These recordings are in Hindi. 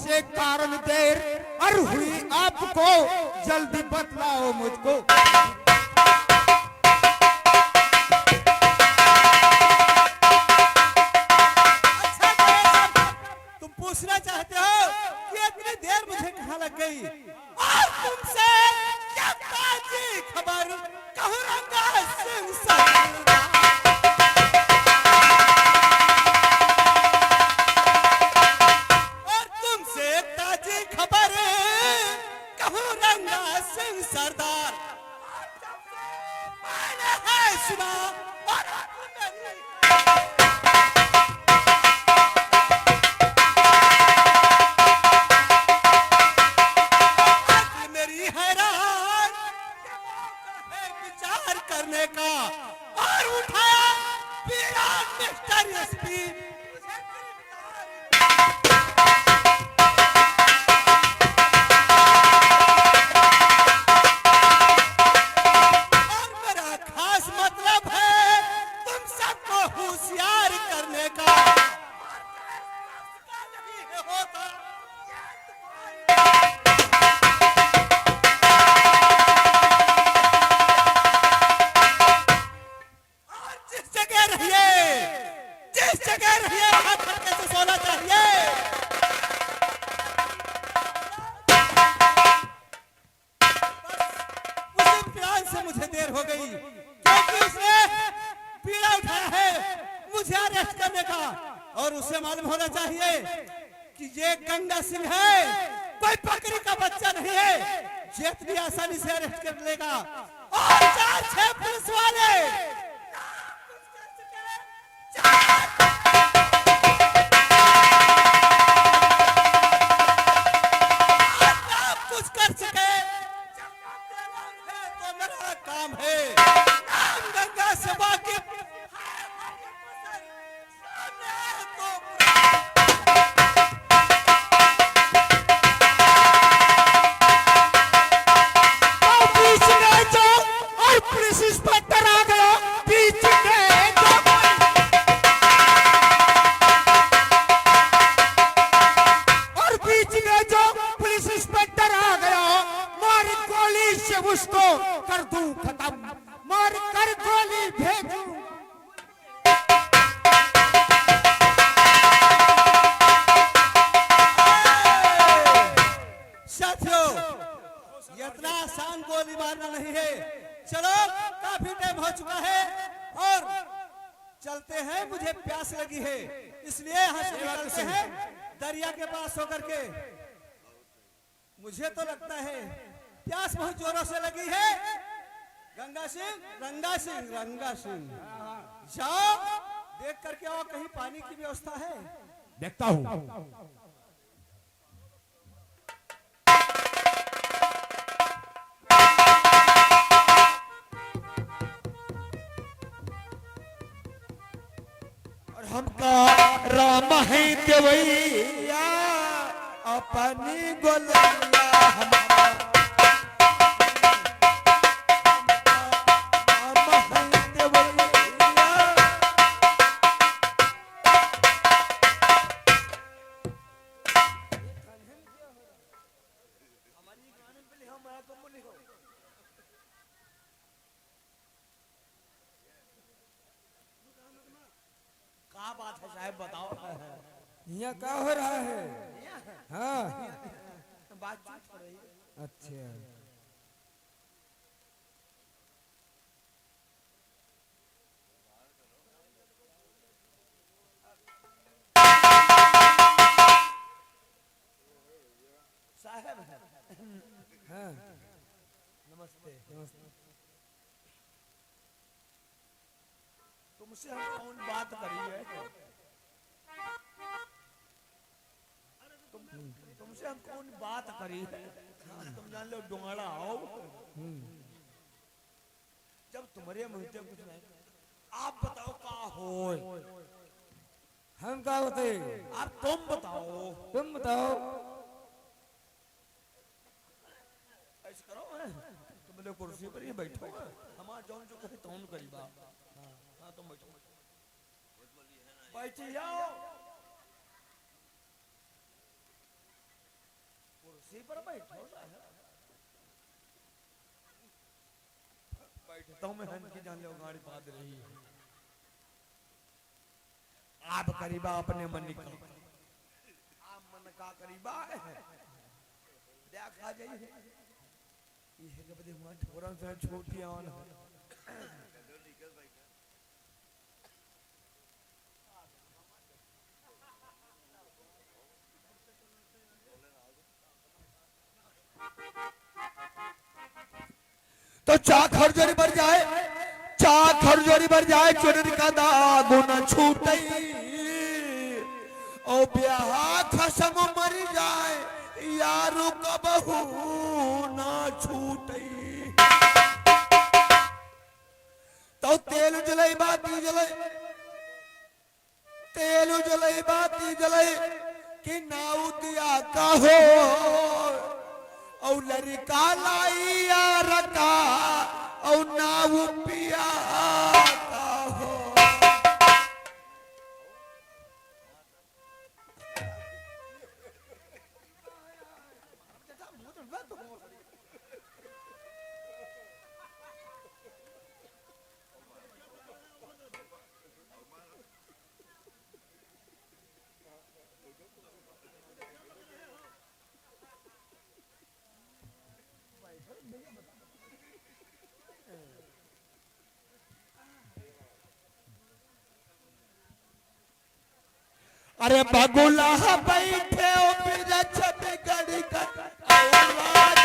से कारण देर और हुई आपको, जल्दी बतलाओ मुझको। पूछना चाहते हो कि इतनी देर मुझे कहाँ लग गई और तुमसे क्या ताजी खबर कहूँ रंगा सिंह सरदार। और तुमसे ताजी खबर कहूँ रंगा सिंह सरदार। मैंने है सुना और करने का और उठाया पीड़ा मिस्टर एसपी। और मेरा खास मतलब है तुम सबको होशियार करने का। होता जिस जगह रहिए हाथ करके से सोना चाहिए। उसी प्लान से मुझे देर हो गई क्योंकि उसने पीड़ा उठाया है मुझे अरेस्ट करने का और उसे मालूम होना चाहिए कि ये गंगा सिंह है, कोई बकरी का बच्चा नहीं है जो इतनी आसानी से अरेस्ट कर लेगा। और 4-6 पुलिस वाले कुछ कर सके तो मेरा काम है। नाम गंगा से वाकिफ बीच में जो और पुलिस इंस्पेक्टर आ गया बीच में जो। और बीच में जो पुलिस इंस्पेक्टर आ गया मार गोली से उसको कर दूं खत्म, मार कर गोली भेजूं। साथियों इतना आसान गोली मारना नहीं है। चलो काफी टाइम हो चुका है और चलते हैं, मुझे प्यास लगी है इसलिए यहाँ से निकलते हैं दरिया के पास होकर के। मुझे तो लगता है प्यास बहुत जोरों से लगी है। गंगा सिंह, रंगा सिंह, रंगा सिंह जाओ देख करके आओ कहीं पानी की व्यवस्था है। देखता हूँ। हमका राम है देवैया अपनी गोलैया, हमका राम है देवैया। क्या बात है साहब बताओ। यहाँ क्या हो रहा है? हाँ बातचीत हो रही है। अच्छा साहब हाँ नमस्ते। नमस्ते। तुमसे हम कौन बात करी है? तुमसे हम कौन बात करी है? तुम जान लो डोंगड़ा आओ। जब तुम्हारे मुंह से कुछ नहीं, आप बताओ का हो। हम क्या बताए? आप तुम बताओ। तुम बताओ। ऐसे करो तुम लोग कुर्सी पर ही बैठो, हमारा जौन जो कहे तौन करीबा। हाँ तुम बैठो, बैठ जाओ। कुर्सी पर बैठो बैठता हूँ मैं हन की जान लो गाड़ी बांध रही है। आप करीबा अपने मन का आप मन का करीबा है देखा जाइए ये के बदे हुआ ठोरन से छोटी आन तो चाक हरजोरी बढ़ जाए चाक हरजोरी बढ़ जाए चोरी का दाग न छूटे ओ ब्याह खसम मर जाए यारू कबहू न छूटे। तो तेल जलाई बाती जले तेल जलाई बाती जले कि नाउ दिया कहो और लड़का लाई रखा और नाउ पिया कहो। अरे बगुला बैठे ओ बिरछ बिगड़ कर औलाद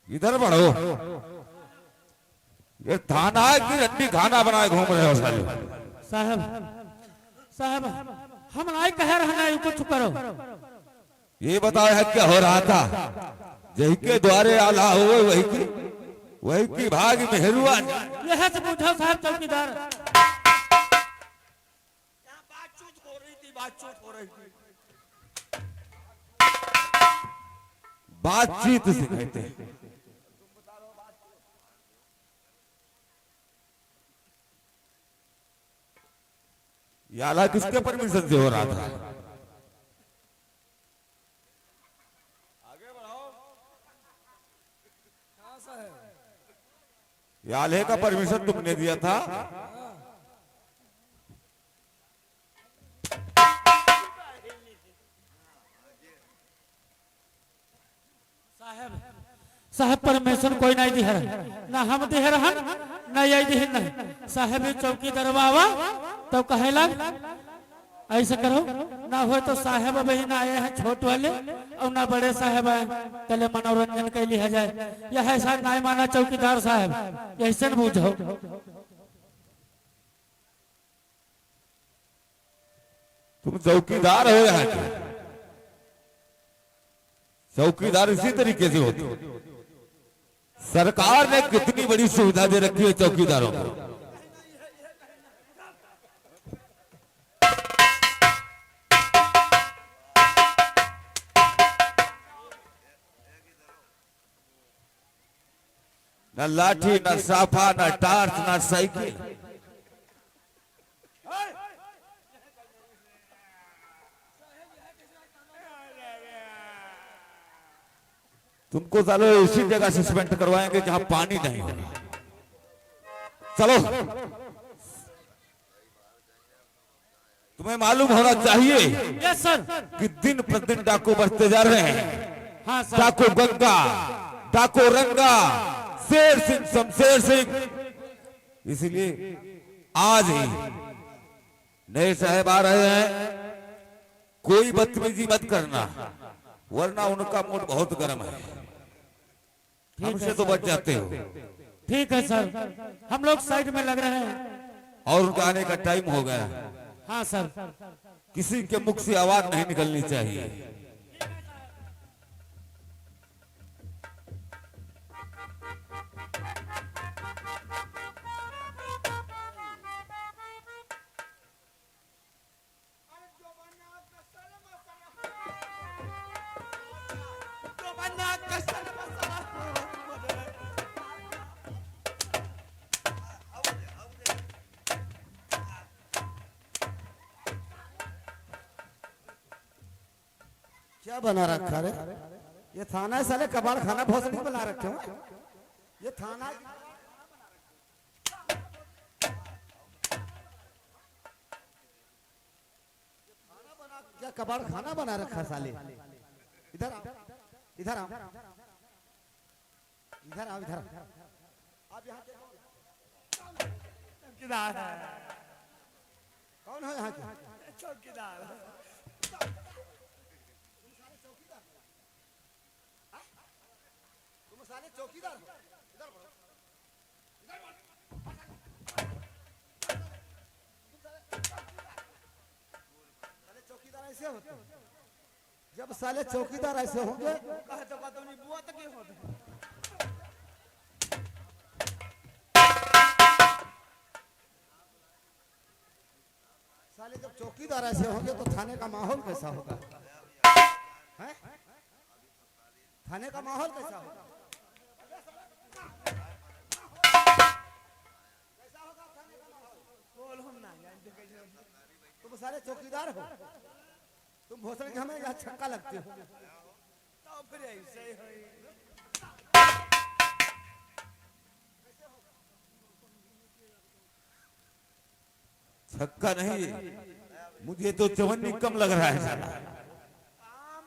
इधर बढ़ो। ये थाना है कि रंडी खाना बनाए घूम रहे हो साले? साहब साहब हम नहीं कह रहे हैं कुछ करो। ये बताओ है क्या हो रहा था? जही के द्वारे आला हुए वही की भाग मेहरुआ। यह से पूछो साहब चौकीदार। यहाँ बातचीत हो रही थी, बातचीत हो रही थी। बातचीत से कहते हैं। ये आला किसके परमिशन से हो रहा था? ये आले का परमिशन तुमने दिया था? साहब परमिशन कोई नहीं दिया ना हम दे रहन ना ये दिह नहीं। साहब चौकीदार बाबा तो कहे लग ऐसे करो ना हो तो साहब बहन आए हैं छोट वाले और ना बड़े साहब आए पहले मनोरंजन के लिए जाए। यह ऐसा नहीं माना चौकीदार साहब, ऐसे न बूझो। तुम चौकीदार हो यहाँ के? चौकीदार इसी तरीके से होते। सरकार ने कितनी बड़ी सुविधा दे रखी है चौकीदारों को। न लाठी, न साफा, न टार्च, न साइकिल। तुमको चलो इसी जगह सस्पेंड करवाएंगे जहां पानी नहीं होगा। चलो, तुम्हें मालूम होना चाहिए यस सर कि दिन प्रतिदिन डाकू बढ़ते जा रहे हैं। हाँ सर। डाकू गंगा, डाकू रंगा, शेर सिंह, शमशेर सिंह। इसलिए आज ही नए साहब आ रहे हैं, कोई बदतमीजी मत करना वरना उनका मूड बहुत गर्म है। हमसे तो बच जाते हो। ठीक है सर, हम लोग साइड में लग रहे हैं। और उनका आने का टाइम हो गया। हाँ सर। किसी के मुख से आवाज नहीं निकलनी चाहिए। क्या बना रखा रे? ये थाना है साले, कबाड़ खाना भोसड़ी बना रखे हो। ये थाना क्या कबाड़ खाना बना रखा साले? इधर आओ, इधर आओ, इधर आओ, इधर आओ। आप यहाँ चौकीदार है। कौन है यहाँ के? चौकीदार तुम साले चौकीदार हो? इधर बढ़ो, इधर बढ़ो। साले चौकीदार ऐसे होते हैं। जब साले चौकीदार ऐसे होंगे कहे तो बात नहीं बुआ तक ही होता। साले जब चौकीदार ऐसे होंगे तो थाने का माहौल कैसा होगा? हैं? थाने का माहौल कैसा होगा? कैसा होगा थाने का माहौल? बोल हम ना जानते कैसे होता। तुम सारे चौकीदार हो, तुम भोसड़ी के हमें यहाँ छक्का लगते हो। तो फिर ऐसे ही है। छक्का नहीं, मुझे तो चवन्नी कम लग रहा है साला।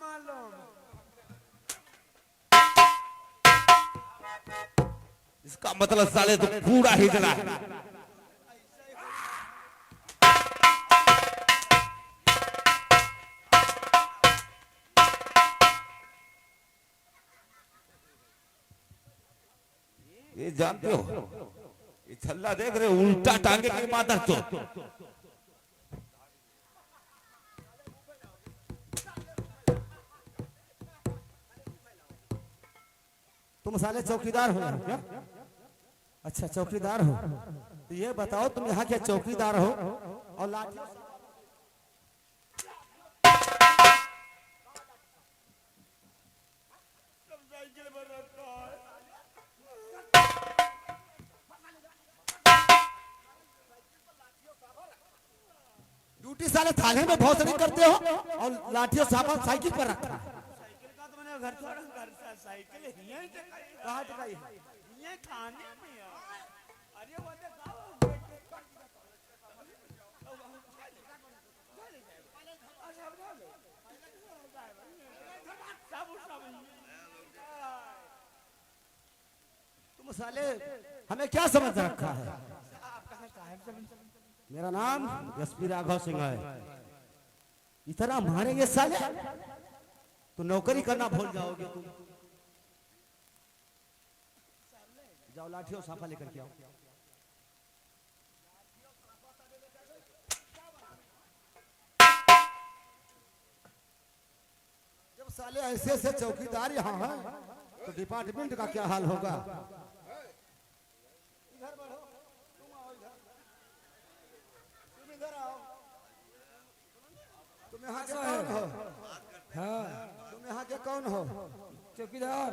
मालूम इसका मतलब साले तो पूरा ही जला है। ये जानते हो ये छल्ला देख रहे हो, उल्टा टांगे की मादर तो तुम साले चौकीदार हो यहाँ क्या? अच्छा चौकीदार हो, तो ये बताओ तुम यहाँ के चौकीदार हो और लाठी ड्यूटी साले थाने में भौसड़ी करते हो और लाठी और सामान साइकिल पर रखा है। साइकिल का तो मैंने घर छोड़ा, घर से साइकिल यहीं से कहाँ टिकाई है? यहीं थाने में यार। अरे वो देखो तुम साले हमें क्या समझ रखा है? मेरा नाम एसपी राघव सिंह है। इतना मारेंगे साले तो नौकरी करना भूल जाओगे तुम। जाओ लाठी और साफा लेकर के आओ। जब साले ऐसे ऐसे चौकीदार यहाँ हैं तो डिपार्टमेंट का क्या हाल होगा? तुम यहाँ के कौन हो? हाँ तुम यहाँ के कौन हो? चौकीदार।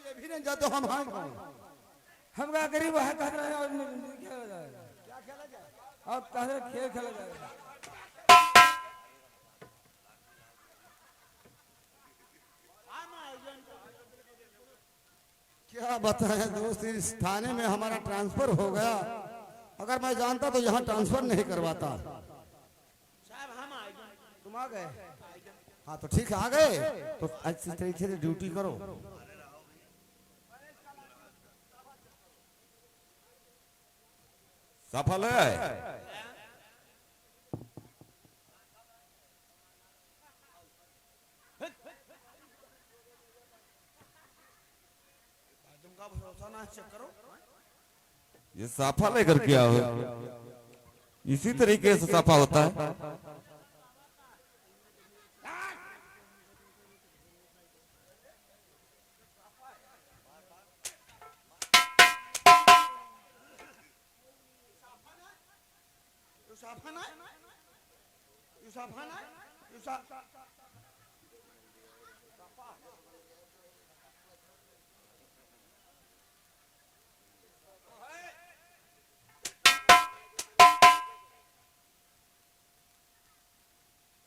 ये भी नहीं जाते हम हम क्या गरीब है कह रहे हैं और खेला जाएगा, क्या खेला जाए? अब कह रहे खेल खेला जाएगा। क्या बताएं दोस्त, इस थाने में हमारा ट्रांसफर हो गया। अगर मैं जानता तो यहाँ ट्रांसफर नहीं करवाता। साहब हम आ गए। तुम आ गए? हाँ तो ठीक है, आ गए तो अच्छी तरीके से ड्यूटी करो। सफल है। तुमका भरोसा ना चेक करो। ये साफा लेकर के आओ, इसी तरीके से साफा होता है।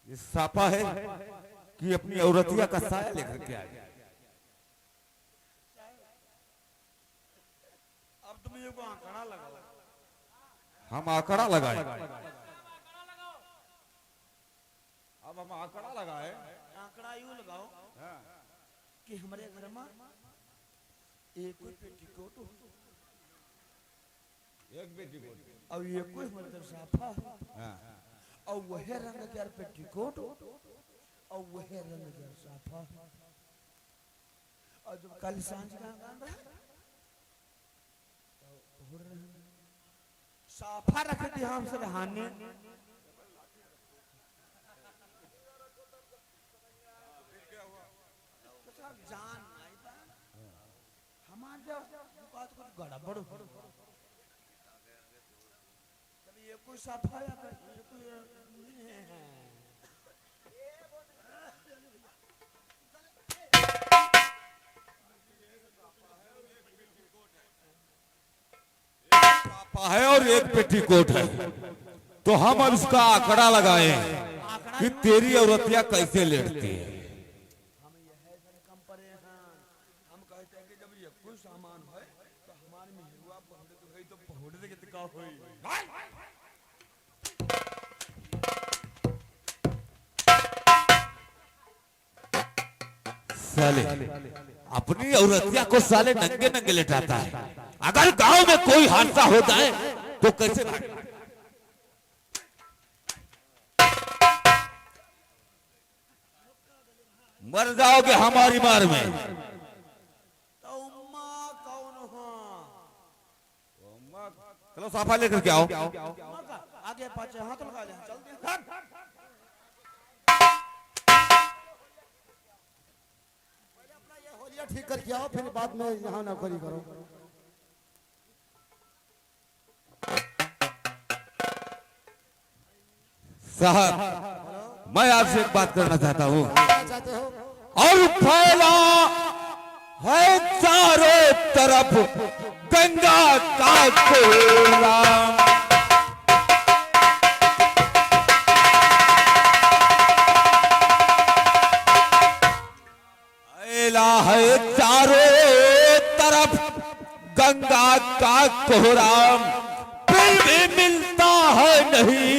ये साफा है कि अपनी औरतिया का साया लेकर के आए। अब तुम ये को आंकड़ा लगाओ। हम आंकड़ा लगाए। अब हम आंकड़ा लगाए। आंकड़ा यूं लगाओ कि हमारे घर में एक कोई पेटीकोट हो एक बेटी को और ये कोई मतलब साफा और वह रंग के पेटीकोट और वह रंग के साफा। और जब कल सांझ का गान रहा तो साफा रख दिया हम सब हाने। जान नहीं था हमारे जब बात को गड़बड़ हो तब ये कोई सफाया कर ये कोई साफा है और एक पेटीकोट है, तो हम अब इसका आंकड़ा लगाए कि तेरी औरतिया कैसे लेटती है। कम परेशान हम कहते हैं कि जब ये कोई सामान है तो हमारे में हिरुआ पहुंचे तो गई तो पहुंचे के का होई। साले अपनी औरतिया को साले नंगे नंगे लेटाता है। अगर गांव में कोई हादसा हो जाए तो कैसे मर जाओगे हमारी मार में। तो उम्मा कौन हो? चलो साफा लेकर के आओ। आगे पाछे हाथ लगा ले, चल दे। पहले अपना ये होलिया ठीक करके आओ, फिर बाद में यहाँ नौकरी करो। साहब मैं आपसे एक बात करना चाहता हूँ। क्या चाहते हो? और फैला है चारों तरफ गंगा का कोयला, फैला है चारों तरफ गंगा का कोहराम, फिर भी मिलता है नहीं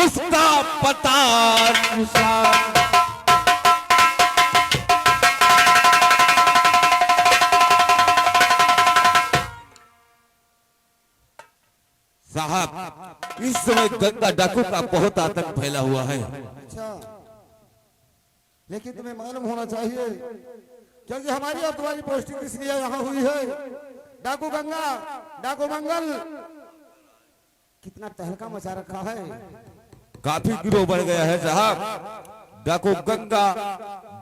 उसका पता निशान। साहब इस समय गंगा डाकू का बहुत आतंक फैला हुआ है। अच्छा, लेकिन तुम्हें मालूम होना चाहिए, क्योंकि हमारी और तुम्हारी पोस्टिंग इसलिए यहाँ हुई है। डाकू गंगा, डाकू मंगल, कितना तहलका मचा रखा है। काफी गिरोह बढ़ गया है साहब। डाकू गंगा,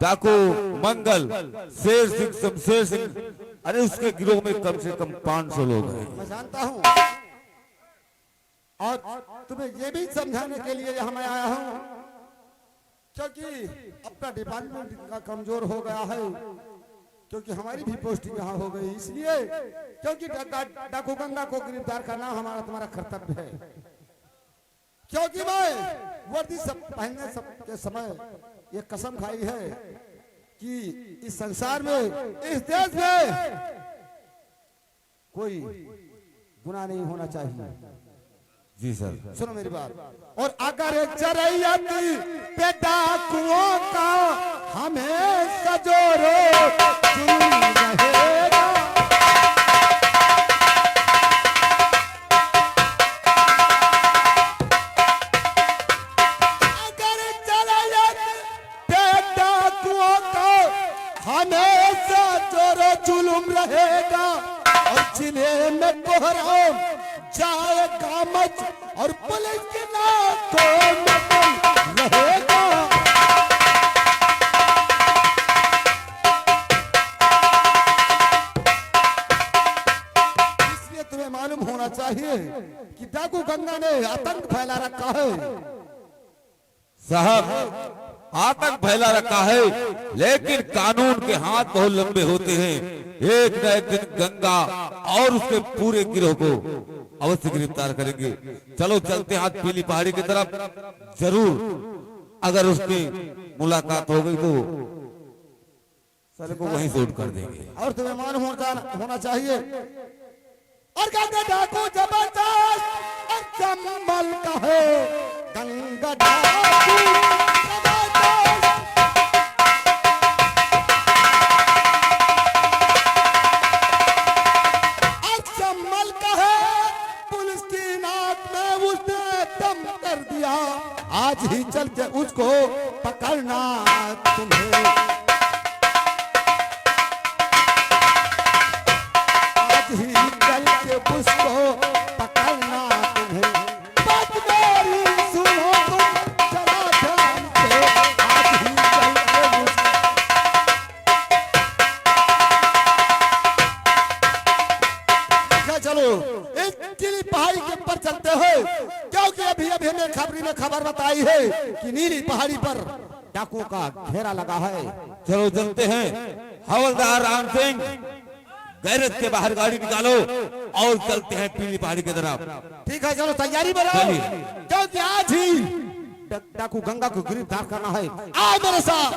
डाकू मंगल, शेर सिंह, शमशेर सिंह, अरे उसके गिरोह में कम से कम 500 लोग हैं। मैं जानता हूँ, और तुम्हें ये भी समझाने के लिए यहाँ मैं आया हूँ, क्योंकि अपना डिपार्टमेंट का कमजोर हो गया है, क्योंकि हमारी भी पोस्टिंग यहाँ हो गई, इसलिए क्योंकि डाकू गंगा को गिरफ्तार करना हमारा तुम्हारा कर्तव्य है। क्योंकि मैं वर्दी सब पहनने सब के समय ये कसम खाई है कि इस संसार में, इस देश में कोई गुनाह नहीं होना चाहिए। जी सर, सुनो मेरी बात। और अगर चरैया की डाकुओं का हमें सजोरो जुलूम रहेगा, अगर चरैया के डाकुओं का हमें सजोरो जुलूम रहेगा, और जिले में कोहराम जाएगा मच, और पुलिस के नाकों में रहेगा। इसलिए तुम्हें मालूम होना चाहिए कि डाकू गंगा ने आतंक फैला रखा है। साहब आतंक फैला रखा है, लेकिन कानून के हाथ बहुत लंबे होते हैं। एक न एक दिन गंगा और उसके पूरे गिरोह को अवश्य गिरफ्तार करेंगे। चलो चलते हाथ पीली पहाड़ी की तरफ, जरूर अगर उसकी मुलाकात हो गई तो सर को वहीं शूट कर देंगे। और तुम्हें मालूम होना चाहिए, और गंगा डाकू जबरदस्त और कमल का है। गंगा डाकू जबरदस्त, और कमल का है। पुलिस की नाक में उसने दम कर दिया, आज ही चल के उसको पकड़ना तुम्हें, आज ही चल के उसको पकड़ना तुम्हें। बात मेरी सुनो तुम जरा ध्यान से, आज ही चल के उसको। अच्छा चलो इस नीली पहाड़ी के ऊपर चलते हो, क्योंकि अभी अभी हमें खबरी में खबर बताई है कि नीली पहाड़ी पर डाकुओं का घेरा लगा है। चलो चलते हैं। हवलदार राम सिंह, गैरत के बाहर गाड़ी निकालो और चलते हैं पीली पहाड़ी की तरफ। ठीक है, चलो तैयारी बनाओ, चलिए। क्योंकि आज ही डाकू गंगा को गिरफ्तार करना है। आओ मेरे साथ।